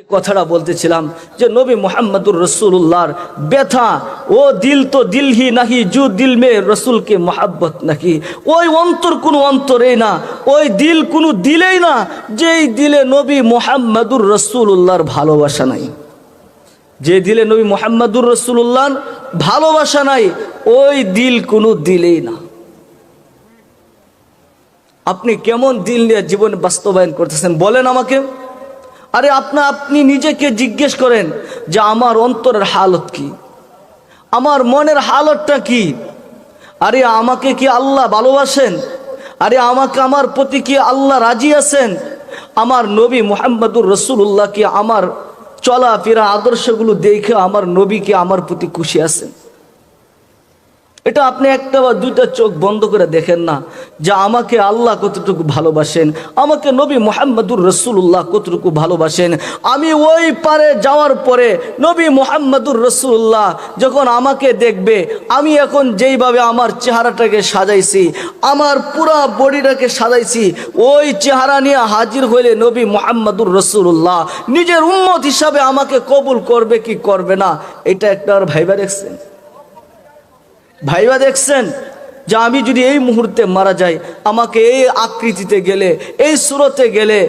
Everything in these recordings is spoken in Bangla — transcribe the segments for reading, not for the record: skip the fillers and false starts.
কথাটা বলতেছিলাম যে নবী মুহাম্মদুর রাসূলুল্লাহর ব্যথা, ও দিল তো দিল হি নাহি জু দিল মে রসুল কে মোহাব্বত নাকি, ওই অন্তর কোনো অন্তরেই না, ওই দিল কোনো দিলেই না যেই দিলে নবী মুহাম্মদুর রাসূলুল্লাহর ভালোবাসা নাই। যে দিলে নবী মুহাম্মদুর রাসূলুল্লাহর ভালোবাসা নাই ওই দিল কোনো দিলেই না। আপনি কেমন দিল নিয়ে জীবন বাস্তবায়ন করতেছেন বলেন আমাকে। আরে আপনি নিজেকে জিজ্ঞেস করেন যে আমার অন্তরের হালত কি, আমার মনের হালতটা কি। আরে আমাকে কি আল্লাহ ভালোবাসেন? আরে আমার প্রতি কি আল্লাহ রাজি আছেন? আমার নবী মুহাম্মদুর রাসূলুল্লাহ কি আমার চলাফেরা আদর্শগুলো দেখে আমার নবী কি আমার প্রতি খুশি আছেন? এটা আপনি একটা বা দুইটা চোখ বন্ধ করে দেখেন না যে আমাকে আল্লাহ কতটুকু ভালোবাসেন, আমাকে নবী মুহাম্মদুর রাসূলুল্লাহ কতটুকু ভালোবাসেন। আমি ওই পারে যাওয়ার পরে নবী মুহাম্মদুর রাসূলুল্লাহ যখন আমাকে দেখবে, আমি এখন যেইভাবে আমার চেহারাটাকে সাজাইছি, আমার পুরা বডিটাকে সাজাইছি, ওই চেহারা নিয়ে হাজির হইলে নবী মুহাম্মদুর রাসূলুল্লাহ নিজের উম্মত হিসাবে আমাকে কবুল করবে কি করবে না, এটা একটা ভাইবা দেখছেন? ভাইবা দেখছেন যে আমি যদি এই মুহূর্তে মারা যাই, আমাকে এই আকৃতিতে গেলে, এই সুরতে গেলে,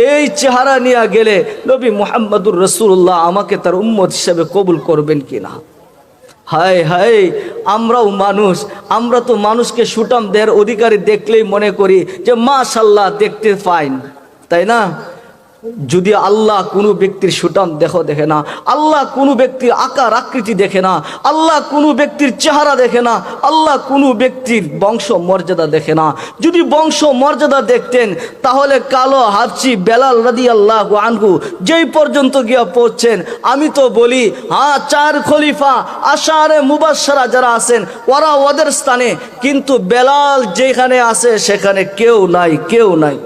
এই চেহারা নিয়ে গেলে নবী মুহাম্মদুর রাসূলুল্লাহ আমাকে তার উম্মত হিসেবে কবুল করবেন কিনা? হায় হায়, আমরাও মানুষ, আমরা তো মানুষকে সুটাম দেওয়ার অধিকারী দেখলেই মনে করি যে মাশাআল্লাহ দেখতে ফাইন, তাই না? যদি আল্লাহ কোনো ব্যক্তির সুটাম দেখে না, আল্লাহ কোনো ব্যক্তির আকার আকৃতি দেখে না, আল্লাহ কোনো ব্যক্তির চেহারা দেখে না, আল্লাহ কোনো ব্যক্তির বংশ মর্যাদা দেখে না। যদি বংশ মর্যাদা দেখতেন তাহলে কালো হাফসি বেলাল রাদিয়াল্লাহু আনহু যেই পর্যন্ত গিয়া পৌঁছছেন, আমি তো বলি হ্যাঁ 4 খলিফা আশারে মুবাশশারা যারা আছেন ওরা ওদের স্থানে, কিন্তু বেলাল যেখানে আছে সেখানে কেউ নাই।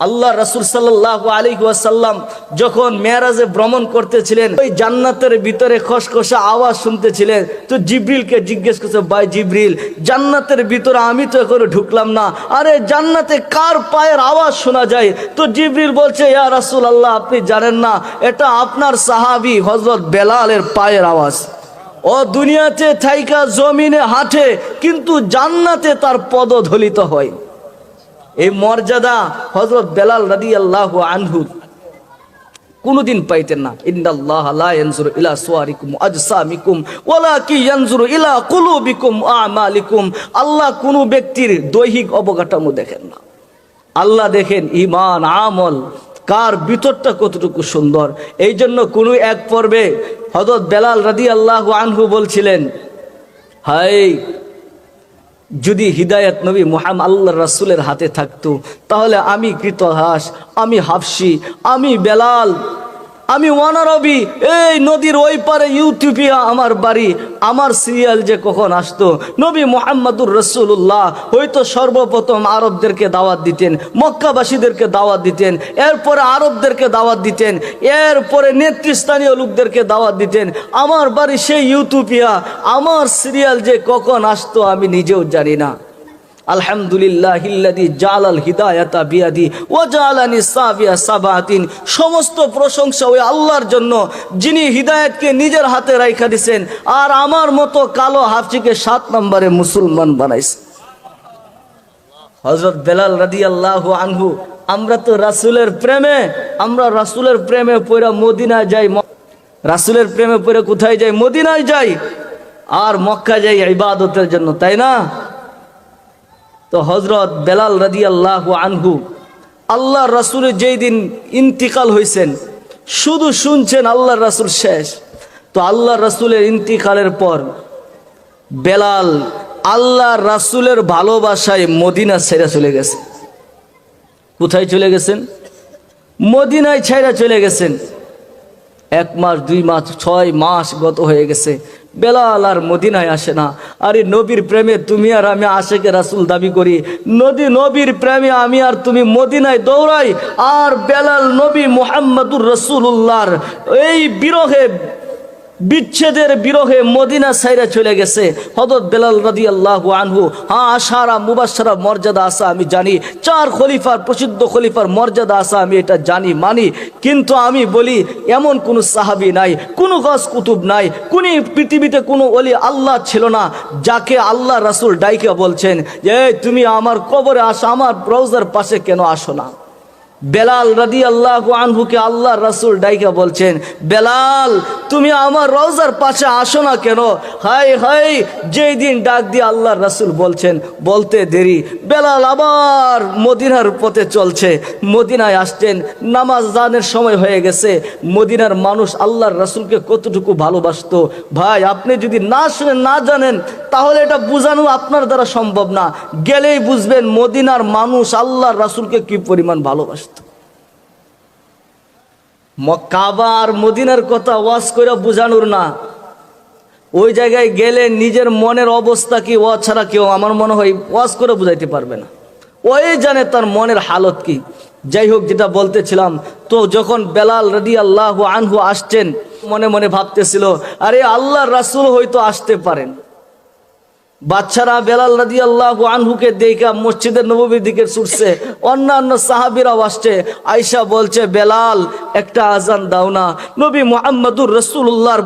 আল্লাহ রাসূল সাল্লাল্লাহু আলাইহি ওয়াসাল্লাম যখন মেরাজে ভ্রমণ করতেছিলেন, ওই জান্নাতের ভিতরে খসখসে আওয়াজ শুনতেছিলেন। তো জিবরিলকে জিজ্ঞেস করছে, ভাই জিবরিল, জান্নাতের ভিতরে আমি তো এখনো ঢুকলাম না, আরে জান্নাতে কার পায়ের আওয়াজ শোনা যায়? তো জিবরিল বলছে, ইয়া রাসূলুল্লাহ, আপনি জানেন না, এটা আপনার সাহাবী হযরত বেলালের পায়ের আওয়াজ। ও দুনিয়াতে থাইকা জমিনে হাঁটে, কিন্তু জান্নাতে তার পদধলিত হয়। এই মর্যাদা হযরত বেলাল রাদিয়াল্লাহু আনহু কোনদিন পাইতেন না। ইন্নাল্লাহা লা ইয়ানজুরু ইলা সুওয়ারিকুম আজসামিকুম ওয়ালাকিন ইয়ানজুরু ইলা কুলুবিকুম আমালিকুম। আল্লাহ কোন ব্যক্তির দৈহিক অবকাঠামো দেখেন না, আল্লাহ দেখেন ঈমান আমল, কার ভিতরটা কতটুকু সুন্দর। এই জন্য কোন এক পর্বে হযরত বেলাল রাদিয়াল্লাহু আনহু বলছিলেন, হায় যদি হিদায়াত নবী মুহাম্মদ আল্লাহর রাসূলের হাতে থাকতো তাহলে আমি কৃতহাস, আমি হাফসি, আমি বেলাল, আমি ওয়ানারবি, এই নদীর ওই পারে ইউটিউবিয়া আমার বাড়ি, আমার সিরিয়াল যে কখন আসতো। নবী মুহাম্মদুর রাসূলুল্লাহ হয়তো সর্বপ্রথম আরবদেরকে দাওয়াত দিতেন, মক্কাবাসীদেরকে দাওয়াত দিতেন, এরপরে আরবদেরকে দাওয়াত দিতেন, এরপরে নেতৃস্থানীয় লোকদেরকে দাওয়াত দিতেন। আমার বাড়ি সেই ইউটিউবিয়া, আমার সিরিয়াল যে কখন আসতো আমি নিজেও জানি না। আলহামদুলিল্লাহিল্লাযী জাআলাল হিদায়াতা বিয়াদি ওয়া জাআলানি সাবিয়া সাবাতিন। সমস্ত প্রশংসা ওই আল্লাহর জন্য যিনি হিদায়াতকে নিজের হাতে রাখা দিয়েছেন আর আমার মতো কালো হাফসিকে 7 নম্বরে মুসলমান বানাইছে। হযরত বেলাল রাদিয়াল্লাহু আনহু, আমরা তো রাসূলের প্রেমে পড়া মদিনায় যাই, রাসূলের প্রেমে পড়ে কোথায় যাই? মদিনায় যাই, আর মক্কা যাই ইবাদতের জন্য, তাই না? তো হযরত বেলাল রাদিয়াল্লাহু আনহু আল্লাহর রাসূলের যেই দিন ইন্তিকাল হয়েছেন, শুধু শুনছেন আল্লাহর রাসূল শেষ। তো আল্লাহর রাসূলের ইন্তিকালের পর বেলাল আল্লাহর রাসূলের ভালোবাসায় মদিনা ছেড়ে চলে গেছে। কোথায় চলে গেছেন? মদিনায় ছেড়ে চলে গেছেন। 1 মাস 2 মাস 6 মাস গত হয়ে গেছে, বেলাল আর মদিনায় আসে না। আরে নবীর প্রেমে তুমি আর আমি আশেকে রাসূল দাবি করি, নবীর প্রেমে আমি আর তুমি মদিনায় দৌড়াই, আর বেলাল নবী মুহাম্মদুর রাসূলুল্লাহর এই বিরহে বিচ্ছেদের বিরহে মদিনা সাইরা চলে গেছে হযরত বেলাল রাদিয়াল্লাহু আনহু। হ্যাঁ, আশারা মুবাশশারা মর্যাদা আছে আমি জানি, 4 খলিফার প্রসিদ্ধ খলিফার মর্যাদা আছে আমি এটা জানি মানি, কিন্তু আমি বলি এমন কোন সাহাবী নাই, কোন গাস কুতুব নাই, কোন পৃথিবীতে কোনো ওলি আল্লাহ ছিল না যাকে আল্লাহ রাসূল ডাইকা বলছেন যে তুমি আমার কবরে আসো, আমার রওজার পাশে কেন আসো না। বেলাল রাদিয়াল্লাহু আনহুকে আল্লাহ রাসূল ডাইকা বলছেন, বেলাল তুমি আমার রওজার পাশে আসো না কেন। হাই হাই, যেই দিন ডাক দিয়ে আল্লাহ রাসূল বলছেন, বলতে দেরি বেলাল আবার মদিনার পথে চলছে। মদিনায় আসছেন, নামাজ আজানের সময় হয়ে গেছে। মদিনার মানুষ আল্লাহর রাসূলকে কতটুকু ভালোবাসতো ভাই, আপনি যদি না শুনেন না জানেন তাহলে এটা বোঝানো আপনার দ্বারা সম্ভব না। গেলেই বুঝবেন মদিনার মানুষ আল্লাহর রাসূলকে কি পরিমাণ ভালোবাসত। কাবা আর মদিনার কথা ওয়াজ করে বোঝানোর না, ওই জায়গায় গেলে নিজের মনের অবস্থা কি ওয়াজ ছাড়া কেউ আমার মনে হয় ওয়াজ করে বুঝাইতে পারবে না। ওই জানে তার মনের হালত কি। যাই হোক, যেটা বলতেছিলাম, তো যখন বেলাল রাদিয়াল্লাহু আনহু আসছেন মনে মনে ভাবতেছিল আরে আল্লাহর রাসূল হয়তো আসতে পারেন। বাচ্চারা বেলাল রাদিয়াল্লাহু আনহুকে দেখা মসজিদের নববীর দিকে ছুটছে, অন্যান্য সাহাবীরাও আসছে। আয়েশা বলছে বেলাল একটা আজান দাও না, নবী মুহাম্মদুর রাসূলুল্লাহর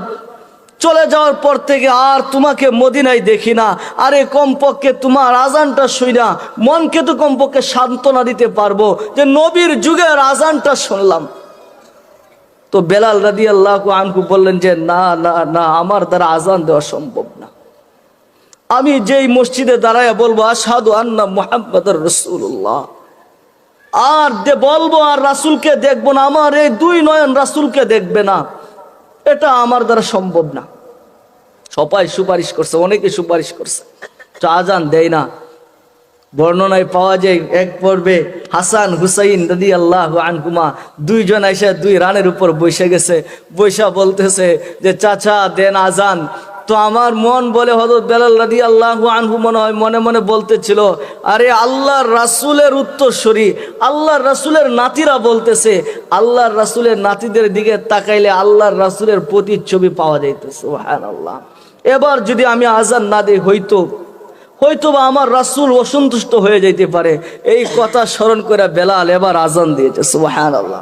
চলে যাওয়ার পর থেকে আর তোমাকে মদিনায় দেখি না, আরে কমপক্ষে তোমার আজানটা শুইনা মনকে তো কমপক্ষে সান্ত্বনা দিতে পারবো যে নবীর যুগের আজানটা শুনলাম। তো বেলাল রাদিয়াল্লাহু আনহু বললেন যে না না না, আমার দ্বারা আজান দেওয়া সম্ভব না। আমি যেই মসজিদে দাঁড়ায় বলবো আশহাদু আন্না মুহাম্মাদুর রাসূলুল্লাহ, আর বলবো আর রাসূলকে দেখবো না, আমার এই 2 নয়ন রাসূলকে দেখবে না, এটা আমার দ্বারা সম্ভব না। সবাই সুপারিশ করছে, অনেকে সুপারিশ করছে, তো আজান দেয় না। বর্ণনায় পাওয়া যায় এক পর্বে হাসান হুসাইন রাদিয়াল্লাহু আনহুমা 2 জন এসে 2 রানের উপর বসে গেছে, বৈশা বলতেছে যে চাচা দেন আজান। তো আমার মন বলে হযরত বেলাল রাদিয়াল্লাহু আনহু মনে হয় মনে মনে বলতেছিল আরে আল্লাহর রাসূলের উত্তরসূরি, আল্লাহর রাসূলের নাতিরা বলতেছে, আল্লাহর রাসূলের নাতিদের দিকে তাকাইলে আল্লাহর রাসূলের প্রতিচ্ছবি পাওয়া যাইতেছে। সুবহানাল্লাহ, এবার যদি আমি আজান না দেই হয়তো বা আমার রাসূল অসন্তুষ্ট হয়ে যাইতে পারে। এই কথা স্মরণ করে বেলাল এবার আজান দিয়েছে। সুবহানাল্লাহ।